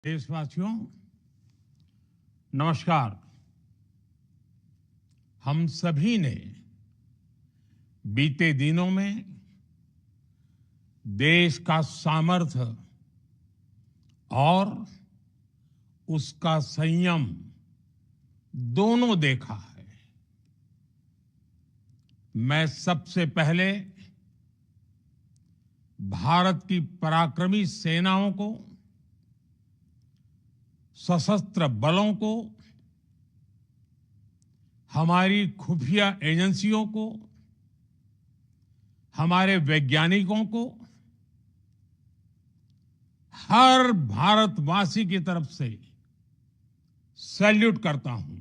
देशवासियों, नमस्कार। हम सभी ने बीते दिनों में देश का सामर्थ्य और उसका संयम दोनों देखा है। मैं सबसे पहले भारत की पराक्रमी सेनाओं को, सशस्त्र बलों को, हमारी खुफिया एजेंसियों को, हमारे वैज्ञानिकों को, हर भारतवासी की तरफ से सैल्यूट करता हूं।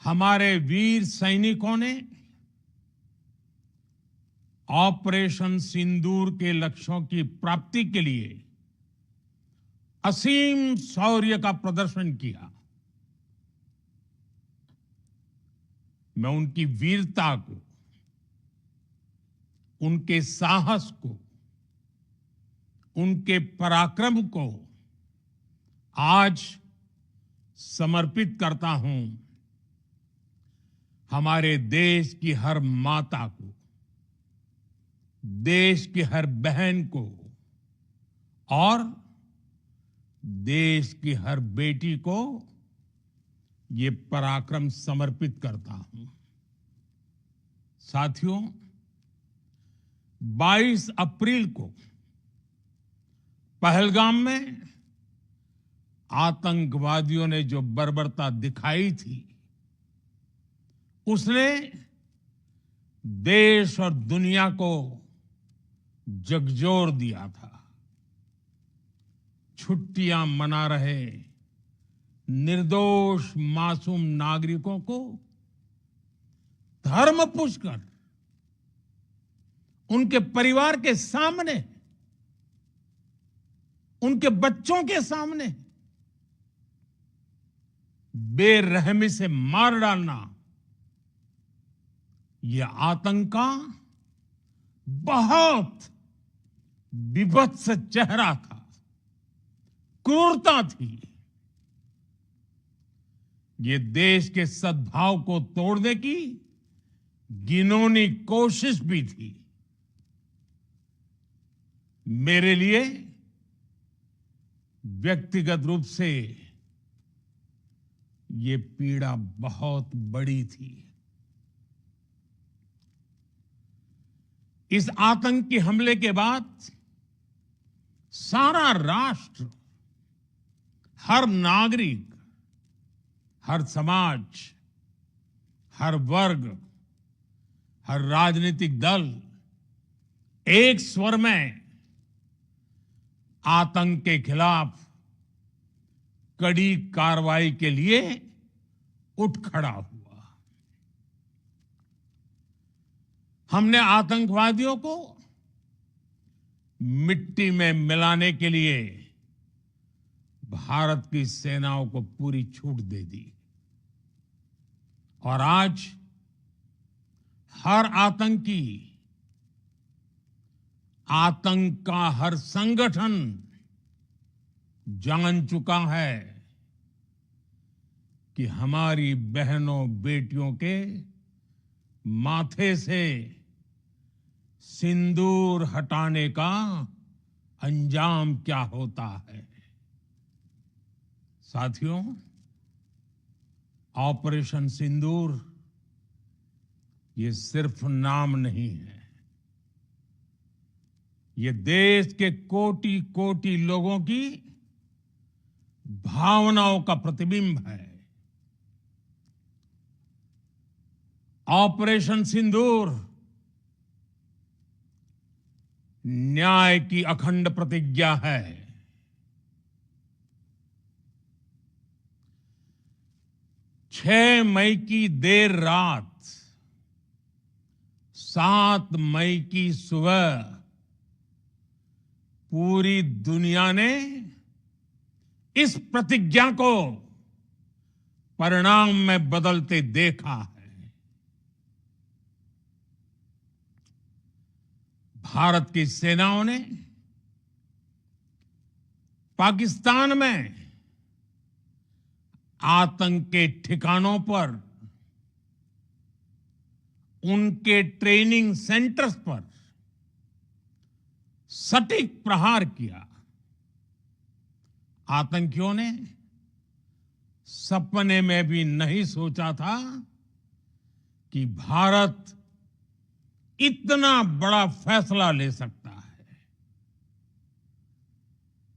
हमारे वीर सैनिकों ने ऑपरेशन सिंदूर के लक्ष्यों की प्राप्ति के लिए असीम शौर्य का प्रदर्शन किया। मैं उनकी वीरता को, उनके साहस को, उनके पराक्रम को आज समर्पित करता हूं हमारे देश की हर माता को, देश की हर बहन को और देश की हर बेटी को ये पराक्रम समर्पित करता हूं। साथियों, 22 अप्रैल को पहलगाम में आतंकवादियों ने जो बर्बरता दिखाई थी, उसने देश और दुनिया को झकझोर दिया था। छुट्टियां मना रहे निर्दोष मासूम नागरिकों को धर्म पूछकर उनके परिवार के सामने, उनके बच्चों के सामने बेरहमी से मार डालना, यह आतंक का बहुत विभत्स चेहरा था, क्रूरता थी। ये देश के सद्भाव को तोड़ने की घिनौनी कोशिश भी थी। मेरे लिए व्यक्तिगत रूप से ये पीड़ा बहुत बड़ी थी। इस आतंकी हमले के बाद सारा राष्ट्र, हर नागरिक, हर समाज, हर वर्ग, हर राजनीतिक दल एक स्वर में आतंक के खिलाफ कड़ी कार्रवाई के लिए उठ खड़ा हुआ। हमने आतंकवादियों को मिट्टी में मिलाने के लिए भारत की सेनाओं को पूरी छूट दे दी और आज हर आतंकी, आतंक का हर संगठन जान चुका है कि हमारी बहनों बेटियों के माथे से सिंदूर हटाने का अंजाम क्या होता है। साथियों, ऑपरेशन सिंदूर ये सिर्फ नाम नहीं है, ये देश के कोटि कोटि लोगों की भावनाओं का प्रतिबिंब है। ऑपरेशन सिंदूर न्याय की अखंड प्रतिज्ञा है। 6 मई की देर रात, 7 मई की सुबह पूरी दुनिया ने इस प्रतिज्ञा को परिणाम में बदलते देखा है। भारत की सेनाओं ने पाकिस्तान में आतंक के ठिकानों पर, उनके ट्रेनिंग सेंटर्स पर सटीक प्रहार किया। आतंकियों ने सपने में भी नहीं सोचा था कि भारत इतना बड़ा फैसला ले सकता है।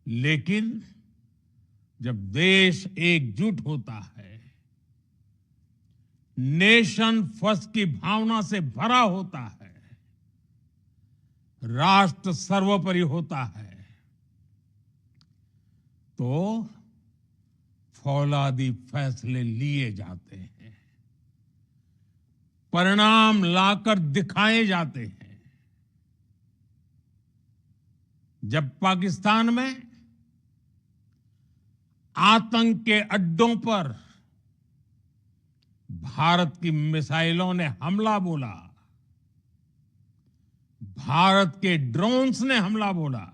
लेकिन जब देश एकजुट होता है, नेशन फर्स्ट की भावना से भरा होता है, राष्ट्र सर्वोपरि होता है, तो फौलादी फैसले लिए जाते हैं, परिणाम लाकर दिखाए जाते हैं। जब पाकिस्तान में आतंक के अड्डों पर भारत की मिसाइलों ने हमला बोला, भारत के ड्रोन्स ने हमला बोला,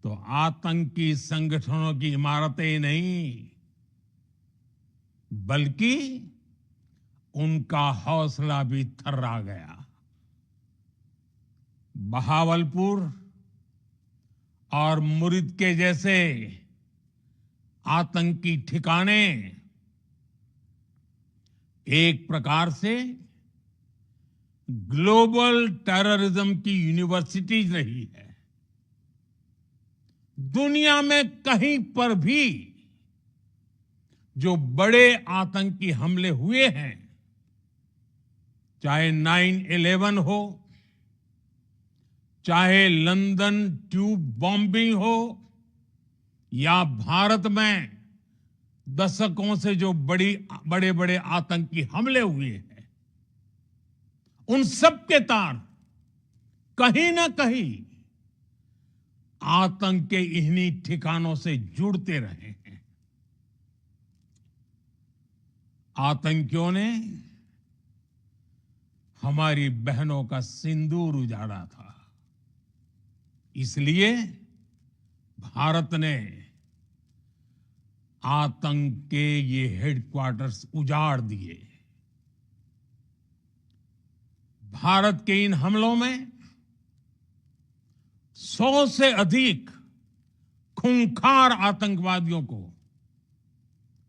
तो आतंकी संगठनों की इमारतें नहीं, बल्कि उनका हौसला भी थर्रा गया। बहावलपुर और मुरिद के जैसे आतंकी ठिकाने एक प्रकार से ग्लोबल टेररिज्म की यूनिवर्सिटीज रही है। दुनिया में कहीं पर भी जो बड़े आतंकी हमले हुए हैं, चाहे 9/11 हो, चाहे लंदन ट्यूब बॉम्बिंग हो, या भारत में दशकों से जो बड़े बड़े आतंकी हमले हुए हैं, उन सब के तार कहीं ना कहीं आतंक के इन्हीं ठिकानों से जुड़ते रहे हैं। आतंकियों ने हमारी बहनों का सिंदूर उजाड़ा था, इसलिए भारत ने आतंक के ये हेडक्वार्टर्स उजाड़ दिए। भारत के इन हमलों में 100 से अधिक खूंखार आतंकवादियों को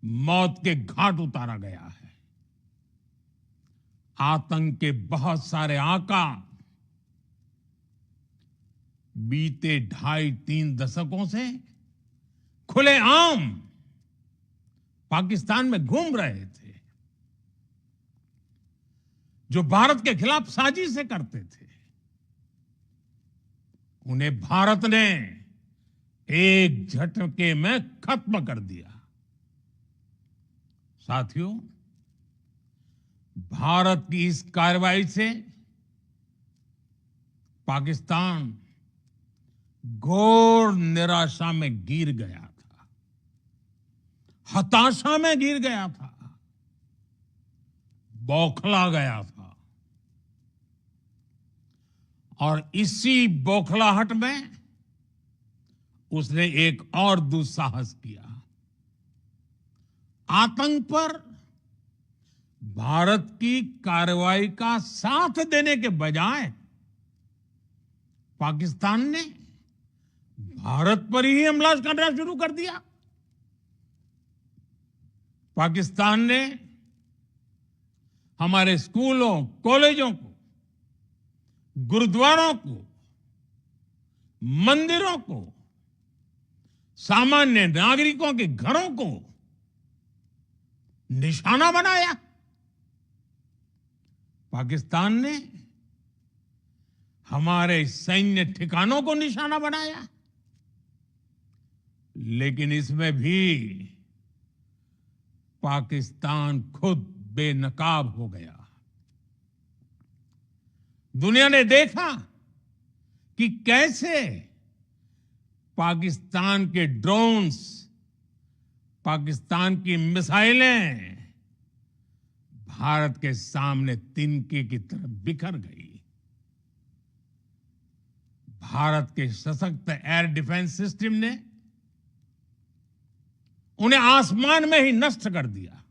मौत के घाट उतारा गया है। आतंक के बहुत सारे आका बीते 2.5-3 दशकों से खुलेआम पाकिस्तान में घूम रहे थे, जो भारत के खिलाफ साजिशें करते थे। उन्हें भारत ने एक झटके में खत्म कर दिया। साथियों, भारत की इस कार्रवाई से पाकिस्तान घोर निराशा में गिर गया था, हताशा में गिर गया था, बौखला गया था। और इसी बौखलाहट में उसने एक और दुस्साहस किया। आतंक पर भारत की कार्रवाई का साथ देने के बजाय पाकिस्तान ने भारत पर ही हमला करना शुरू कर दिया। पाकिस्तान ने हमारे स्कूलों, कॉलेजों को, गुरुद्वारों को, मंदिरों को, सामान्य नागरिकों के घरों को निशाना बनाया। पाकिस्तान ने हमारे सैन्य ठिकानों को निशाना बनाया। लेकिन इसमें भी पाकिस्तान खुद बेनकाब हो गया। दुनिया ने देखा कि कैसे पाकिस्तान के ड्रोन्स, पाकिस्तान की मिसाइलें भारत के सामने तिनके की तरह बिखर गई। भारत के सशक्त एयर डिफेंस सिस्टम ने उन्हें आसमान में ही नष्ट कर दिया।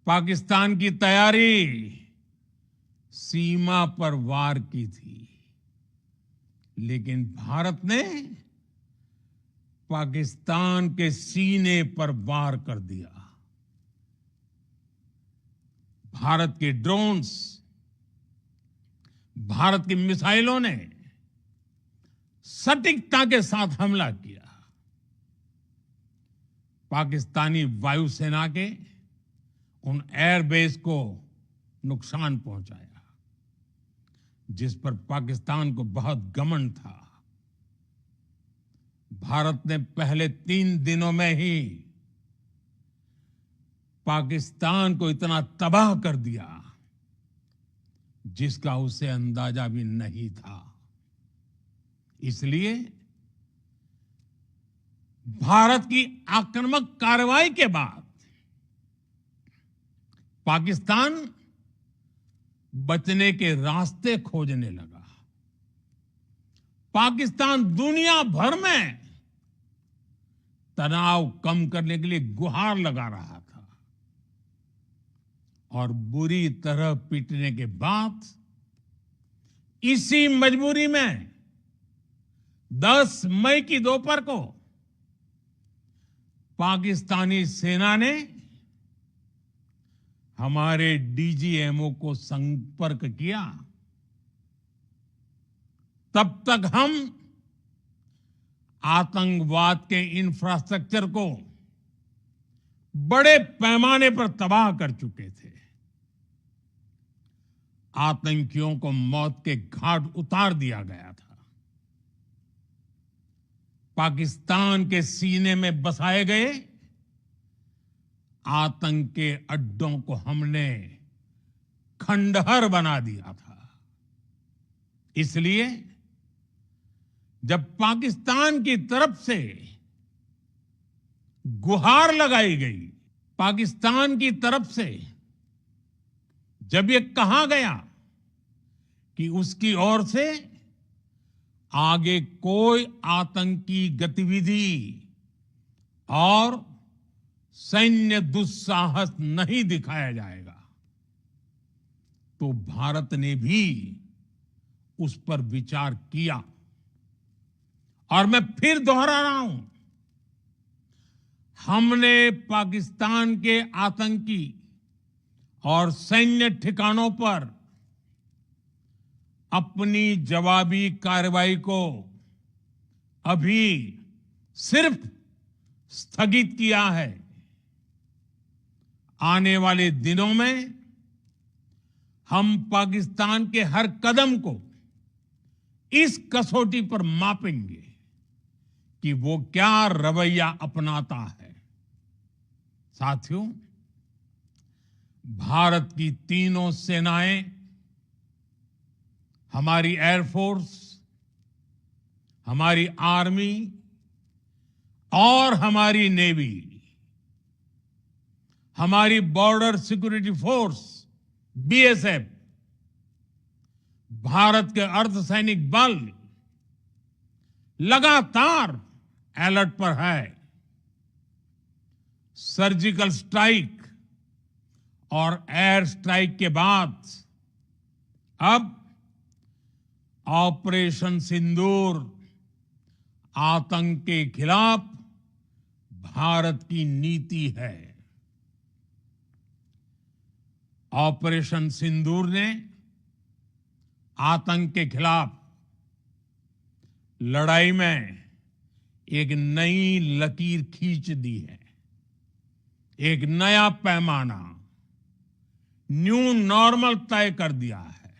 पाकिस्तान की तैयारी सीमा पर वार की थी, लेकिन भारत ने पाकिस्तान के सीने पर वार कर दिया। भारत के ड्रोन्स, भारत की मिसाइलों ने सटीकता के साथ हमला किया। पाकिस्तानी वायुसेना के उन एयरबेस को नुकसान पहुंचाया, जिस पर पाकिस्तान को बहुत घमंड था। भारत ने पहले 3 दिनों में ही पाकिस्तान को इतना तबाह कर दिया जिसका उसे अंदाजा भी नहीं था। इसलिए भारत की आक्रामक कार्रवाई के बाद पाकिस्तान बचने के रास्ते खोजने लगा। पाकिस्तान दुनिया भर में तनाव कम करने के लिए गुहार लगा रहा था, और बुरी तरह पीटने के बाद इसी मजबूरी में 10 मई की दोपहर को पाकिस्तानी सेना ने हमारे डीजीएमओ को संपर्क किया। तब तक हम आतंकवाद के इंफ्रास्ट्रक्चर को बड़े पैमाने पर तबाह कर चुके थे। आतंकियों को मौत के घाट उतार दिया गया था। पाकिस्तान के सीने में बसाए गए आतंक के अड्डों को हमने खंडहर बना दिया था। इसलिए जब पाकिस्तान की तरफ से गुहार लगाई गई, पाकिस्तान की तरफ से जब ये कहा गया कि उसकी ओर से आगे कोई आतंकी गतिविधि और सैन्य दुस्साहस नहीं दिखाया जाएगा, तो भारत ने भी उस पर विचार किया। और मैं फिर दोहरा रहा हूं, हमने पाकिस्तान के आतंकी और सैन्य ठिकानों पर अपनी जवाबी कार्रवाई को अभी सिर्फ स्थगित किया है। आने वाले दिनों में हम पाकिस्तान के हर कदम को इस कसौटी पर मापेंगे कि वो क्या रवैया अपनाता है। साथियों, भारत की तीनों सेनाएं, हमारी एयरफोर्स, हमारी आर्मी और हमारी नेवी, हमारी border security force BSF, Bharat के अर्धसैनिक बल लगातार अलर्ट पर है। सर्जिकल स्ट्राइक और एयर स्ट्राइक के बाद अब ऑपरेशन सिंदूर आतंक के खिलाफ भारत की नीति है। ऑपरेशन सिंदूर ने आतंक के खिलाफ लड़ाई में एक नई लकीर खींच दी है, एक नया पैमाना, न्यू नॉर्मल तय कर दिया है।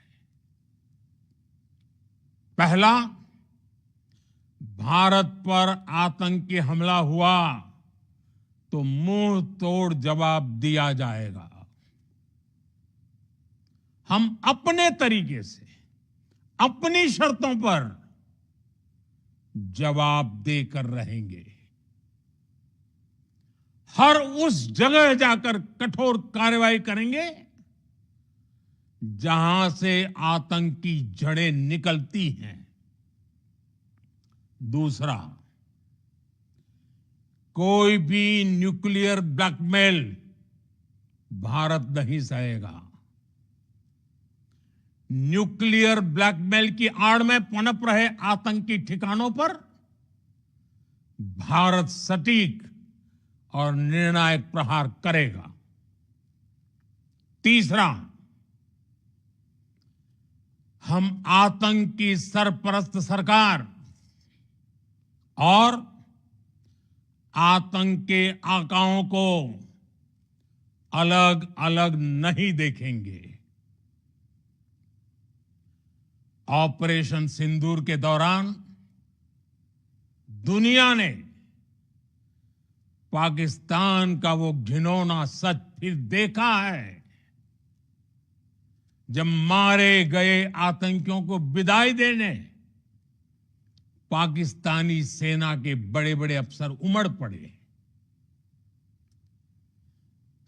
पहला, भारत पर आतंकी हमला हुआ तो मुंह तोड़ जवाब दिया जाएगा। हम अपने तरीके से, अपनी शर्तों पर जवाब देकर रहेंगे। हर उस जगह जाकर कठोर कार्रवाई करेंगे जहां से आतंक की जड़ें निकलती हैं। दूसरा, कोई भी न्यूक्लियर ब्लैकमेल भारत नहीं सहेगा। न्यूक्लियर ब्लैकमेल की आड़ में पनप रहे आतंकी ठिकानों पर भारत सटीक और निर्णायक प्रहार करेगा। तीसरा, हम आतंक की सरपरस्त सरकार और आतंक के आकाओं को अलग अलग नहीं देखेंगे। ऑपरेशन सिंदूर के दौरान दुनिया ने पाकिस्तान का वो घिनौना सच फिर देखा है, जब मारे गए आतंकियों को विदाई देने पाकिस्तानी सेना के बड़े बड़े अफसर उमड़ पड़े।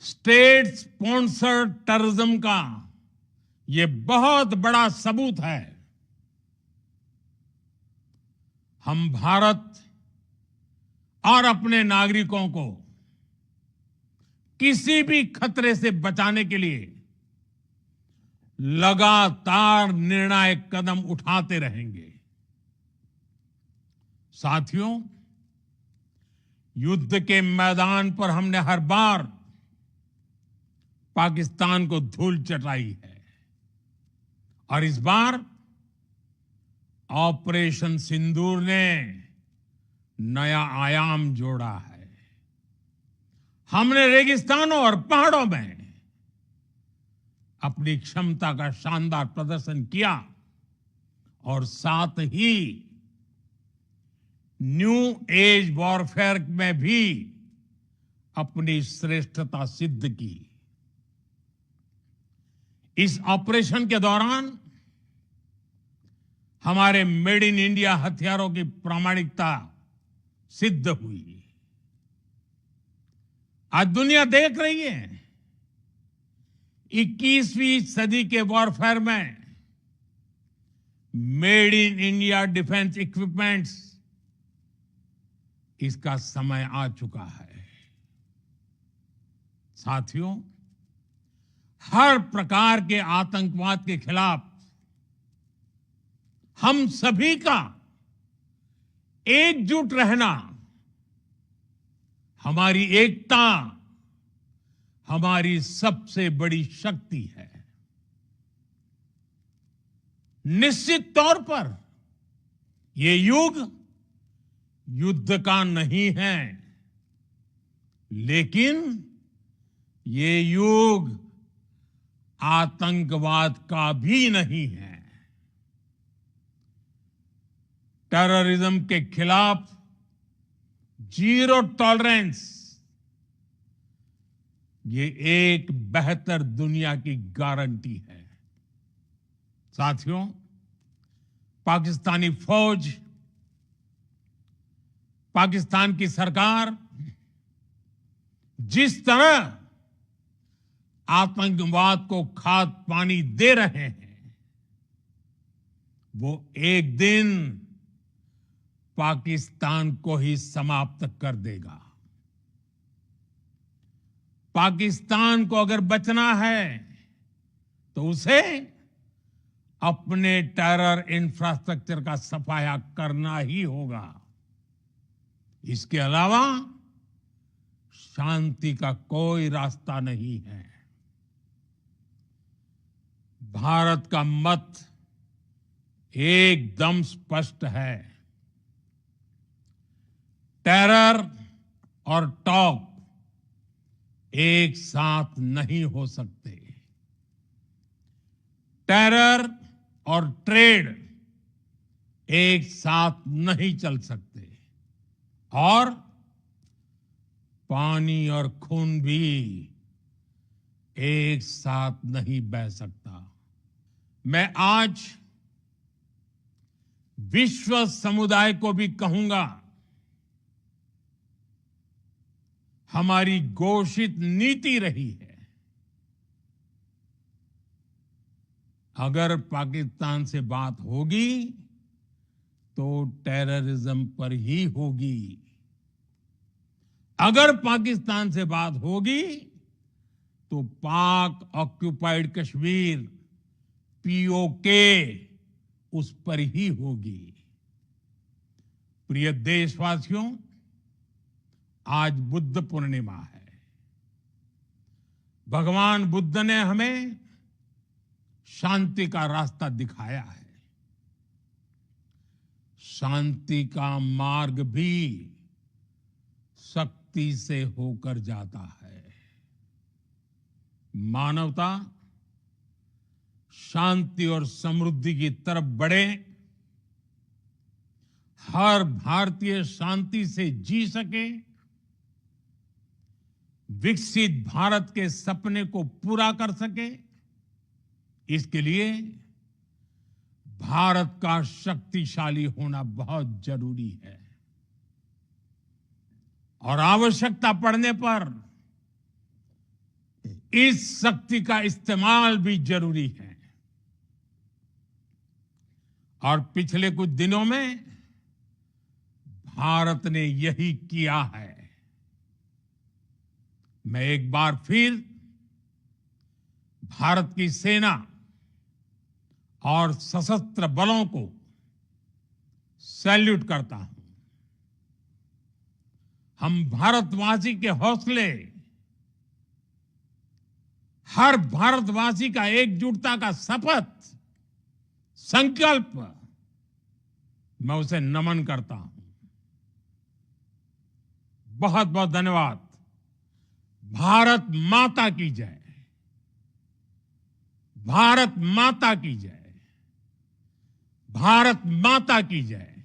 स्टेट स्पॉन्सर्ड टेररिज्म का ये बहुत बड़ा सबूत है। हम भारत और अपने नागरिकों को किसी भी खतरे से बचाने के लिए लगातार निर्णायक कदम उठाते रहेंगे। साथियों, युद्ध के मैदान पर हमने हर बार पाकिस्तान को धूल चटाई है और इस बार ऑपरेशन सिंदूर ने नया आयाम जोड़ा है। हमने रेगिस्तानों और पहाड़ों में अपनी क्षमता का शानदार प्रदर्शन किया और साथ ही न्यू एज वॉरफेयर में भी अपनी श्रेष्ठता सिद्ध की। इस ऑपरेशन के दौरान हमारे मेड इन इंडिया हथियारों की प्रामाणिकता सिद्ध हुई। आज दुनिया देख रही है 21वीं सदी के वॉरफेयर में made in India defence equipments, इसका समय आ चुका है। साथियों, हर प्रकार के आतंकवाद के खिलाफ हम सभी का एकजुट रहना, हमारी एकता हमारी सबसे बड़ी शक्ति है। निश्चित तौर पर ये युग युद्ध का नहीं है, लेकिन ये युग आतंकवाद का भी नहीं है। टेररिज्म के खिलाफ जीरो टॉलरेंस, ये एक बेहतर दुनिया की गारंटी है। साथियों, पाकिस्तानी फौज, पाकिस्तान की सरकार जिस तरह आतंकवाद को खाद पानी दे रहे हैं, वो एक दिन पाकिस्तान को ही समाप्त कर देगा। पाकिस्तान को अगर बचना है तो उसे अपने टेरर इंफ्रास्ट्रक्चर का सफाया करना ही होगा। इसके अलावा शांति का कोई रास्ता नहीं है। भारत का मत एकदम स्पष्ट है। टेरर और टॉक एक साथ नहीं हो सकते। टेरर और ट्रेड एक साथ नहीं चल सकते और पानी और खून भी एक साथ नहीं बह सकता। मैं आज विश्व समुदाय को भी कहूंगा, हमारी घोषित नीति रही है अगर पाकिस्तान से बात होगी तो टेररिज्म पर ही होगी। अगर पाकिस्तान से बात होगी तो पाक ऑक्युपाइड कश्मीर पीओके उस पर ही होगी। प्रिय देशवासियों, आज बुद्ध पूर्णिमा है। भगवान बुद्ध ने हमें शांति का रास्ता दिखाया है। शांति का मार्ग भी शक्ति से होकर जाता है। मानवता शांति और समृद्धि की तरफ बढ़े, हर भारतीय शांति से जी सके, विकसित भारत के सपने को पूरा कर सके, इसके लिए भारत का शक्तिशाली होना बहुत जरूरी है। और आवश्यकता पड़ने पर इस शक्ति का इस्तेमाल भी जरूरी है। और पिछले कुछ दिनों में भारत ने यही किया है। मैं एक बार फिर भारत की सेना और सशस्त्र बलों को सैल्यूट करता हूं। हम भारतवासी के हौसले, हर भारतवासी का एकजुटता का शपथ, संकल्प, मैं उसे नमन करता हूं। बहुत बहुत धन्यवाद। भारत माता की जय। भारत माता की जय। भारत माता की जय।